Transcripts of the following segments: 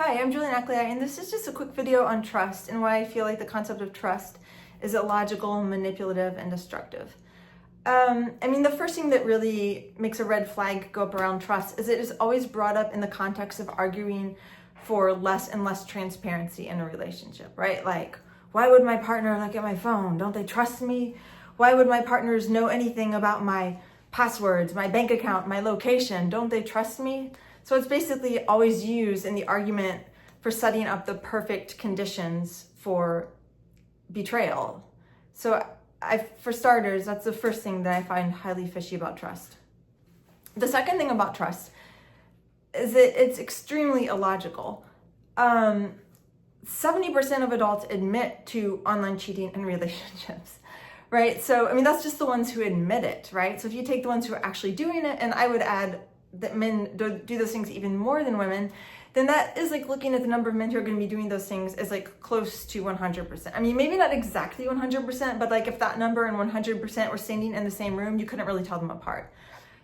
Hi, I'm Julian Ackley, and this is just a quick video on trust and why I feel like the concept of trust is illogical, manipulative, and destructive. The first thing that really makes a red flag go up around trust is it is always brought up in the context of arguing for less and less transparency in a relationship, right? Like, why would my partner look at my phone? Don't they trust me? Why would my partners know anything about my passwords, my bank account, my location? Don't they trust me? So it's basically always used in the argument for setting up the perfect conditions for betrayal. So for starters, that's the first thing that I find highly fishy about trust. The second thing about trust is that it's extremely illogical. 70% of adults admit to online cheating in relationships, right? So, that's just the ones who admit it, right? So if you take the ones who are actually doing it, and I would add that men do those things even more than women, then that is like looking at the number of men who are going to be doing those things is like close to 100%. Maybe not exactly 100%, but like if that number and 100% were standing in the same room, you couldn't really tell them apart.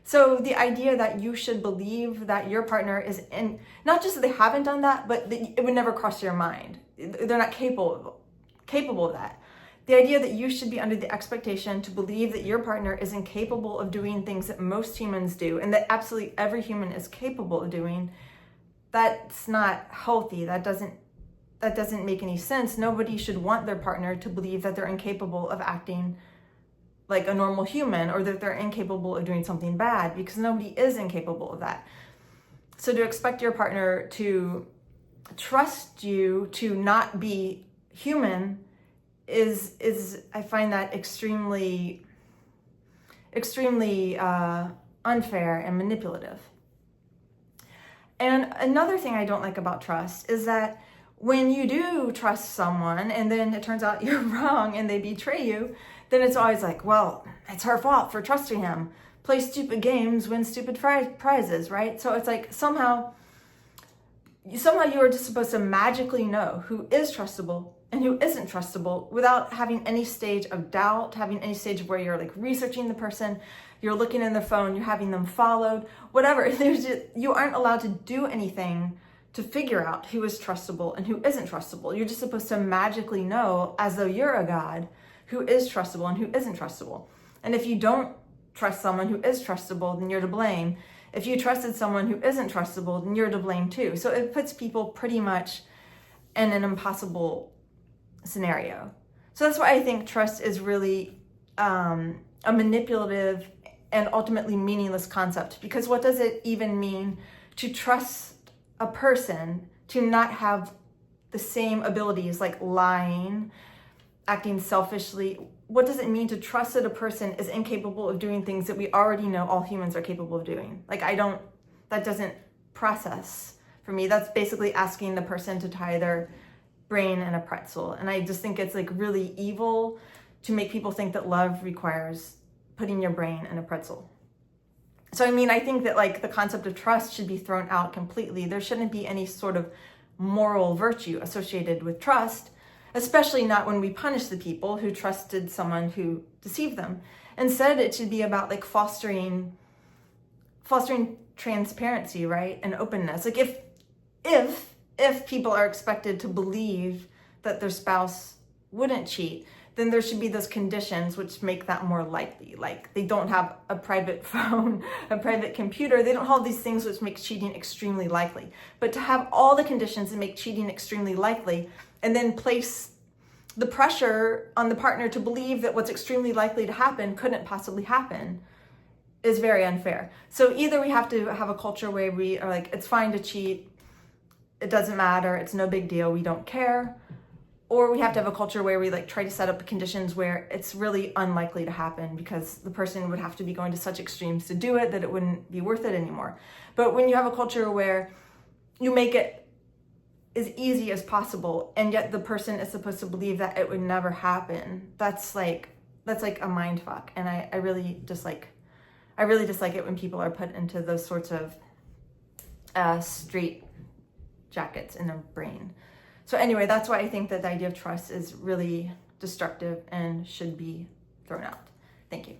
So the idea that you should believe that your partner is in, not just that they haven't done that, but that it would never cross your mind. They're not capable of that. The idea that you should be under the expectation to believe that your partner is incapable of doing things that most humans do and that absolutely every human is capable of doing, that's not healthy. That doesn't make any sense. Nobody should want their partner to believe that they're incapable of acting like a normal human or that they're incapable of doing something bad, because nobody is incapable of that. So to expect your partner to trust you to not be human is I find that extremely unfair and manipulative. And another thing I don't like about trust is that when you do trust someone and then it turns out you're wrong and they betray you, then it's always like, well, it's her fault for trusting him. Play stupid games, win stupid prizes, right? So it's like somehow you are just supposed to magically know who is trustable and who isn't trustable without having any stage of doubt, having any stage of where you're like researching the person, you're looking in their phone, you're having them followed, whatever. You aren't allowed to do anything to figure out who is trustable and who isn't trustable. You're just supposed to magically know, as though you're a god, who is trustable and who isn't trustable. And if you don't trust someone who is trustable, then you're to blame. If you trusted someone who isn't trustable, then you're to blame too. So it puts people pretty much in an impossible scenario. So that's why I think trust is really a manipulative and ultimately meaningless concept. Because what does it even mean to trust a person to not have the same abilities, like lying, acting selfishly? What does it mean to trust that a person is incapable of doing things that we already know all humans are capable of doing? That doesn't process for me. That's basically asking the person to tie their brain in a pretzel. And I just think it's like really evil to make people think that love requires putting your brain in a pretzel. So I think that like the concept of trust should be thrown out completely. There shouldn't be any sort of moral virtue associated with trust, especially not when we punish the people who trusted someone who deceived them. Instead, it should be about like fostering transparency, right? And openness. Like if people are expected to believe that their spouse wouldn't cheat, then there should be those conditions which make that more likely. Like they don't have a private phone, a private computer. They don't have all these things which make cheating extremely likely. But to have all the conditions that make cheating extremely likely and then place the pressure on the partner to believe that what's extremely likely to happen couldn't possibly happen is very unfair. So either we have to have a culture where we are like, it's fine to cheat, it doesn't matter, it's no big deal, we don't care. Or we have to have a culture where we like try to set up conditions where it's really unlikely to happen because the person would have to be going to such extremes to do it that it wouldn't be worth it anymore. But when you have a culture where you make it as easy as possible and yet the person is supposed to believe that it would never happen, that's like a mind fuck. And I really dislike it when people are put into those sorts of straight jackets in their brain. So anyway, that's why I think that the idea of trust is really destructive and should be thrown out. Thank you.